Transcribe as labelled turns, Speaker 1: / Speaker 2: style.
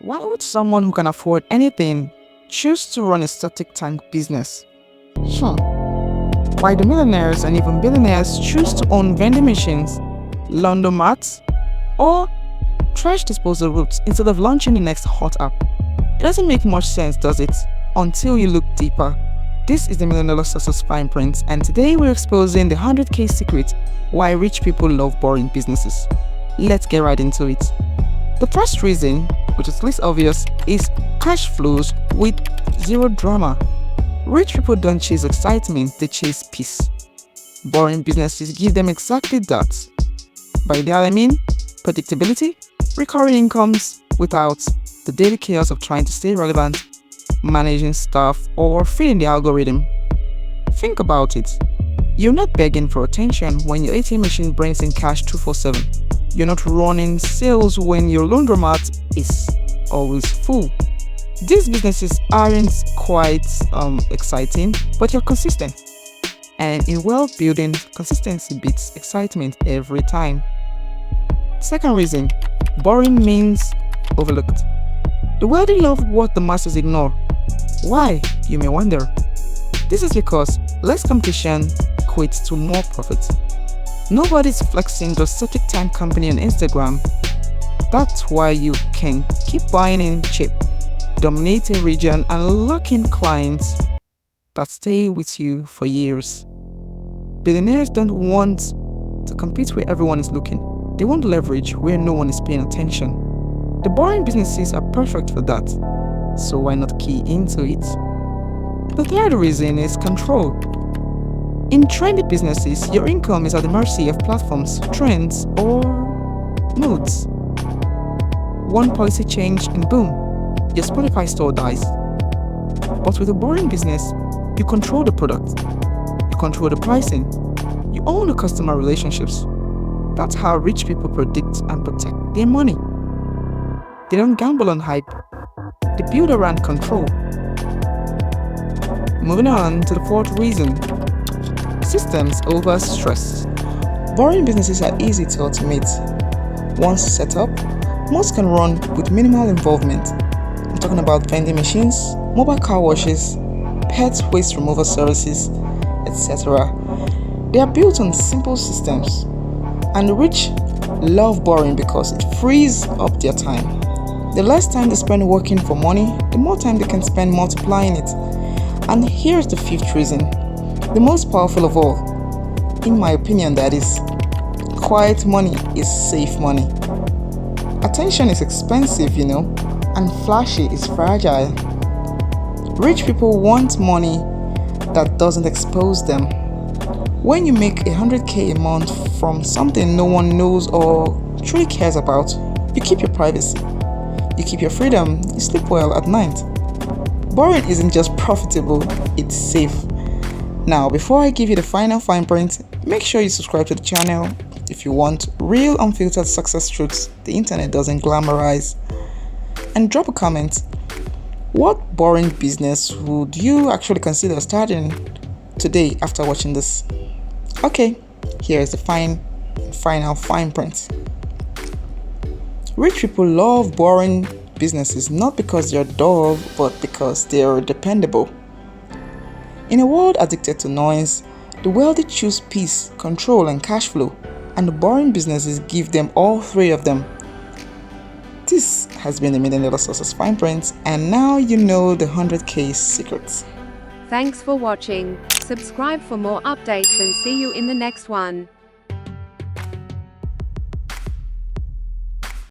Speaker 1: Why would someone who can afford anything choose to run a static tank business? Why do millionaires and even billionaires choose to own vending machines, laundromats, or trash disposal routes instead of launching the next hot app? It doesn't make much sense, does it? Until you look deeper. This is the Million Dollar Success Fineprints, and today we're exposing the 100K secret why rich people love boring businesses. Let's get right into it. The first reason, which is least obvious, is cash flows with zero drama. Rich people don't chase excitement, they chase peace. Boring businesses give them exactly that. By that I mean predictability, recurring incomes without the daily chaos of trying to stay relevant, managing staff, or feeding the algorithm. Think about it. You're not begging for attention when your ATM machine brings in cash 24/7. You're not running sales when your laundromat is always full. These businesses aren't quite exciting, but you're consistent. And in wealth building, consistency beats excitement every time. Second reason, boring means overlooked. The wealthy love what the masses ignore. Why, you may wonder? This is because less competition equates to more profit. Nobody's flexing the static tank company on Instagram. That's why you can keep buying in cheap, dominate a region, and lock in clients that stay with you for years. Billionaires don't want to compete where everyone is looking. They want leverage where no one is paying attention. The boring businesses are perfect for that, so why not key into it? The third reason is control. In trendy businesses, your income is at the mercy of platforms, trends, or moods. One policy change and boom, your Spotify store dies. But with a boring business, you control the product, you control the pricing, you own the customer relationships. That's how rich people predict and protect their money. They don't gamble on hype, they build around control. Moving on to the fourth reason, systems over stress. Boring businesses are easy to automate. Once set up, most can run with minimal involvement. I'm talking about vending machines, mobile car washes, pet waste removal services, etc. They are built on simple systems, and the rich love boring because it frees up their time. The less time they spend working for money, the more time they can spend multiplying it. And here's the fifth reason, the most powerful of all, in my opinion, that is, quiet money is safe money. Attention is expensive, and flashy is fragile. Rich people want money that doesn't expose them. When you make 100K a month from something no one knows or truly cares about, you keep your privacy, you keep your freedom, you sleep well at night. Boring isn't just profitable, it's safe. Now, before I give you the final fine print, make sure you subscribe to the channel if you want real unfiltered success truths the internet doesn't glamorize. And drop a comment. What boring business would you actually consider starting today after watching this? Okay, here is the final fine print. Rich people love boring businesses not because they're dull, but because they're dependable. In a world addicted to noise, the wealthy choose peace, control, and cash flow, and the boring businesses give them all three of them. This has been the Million Dollar Success Fineprints, and now you know the 100K secrets.
Speaker 2: Thanks for watching. Subscribe for more updates and see you in the next one.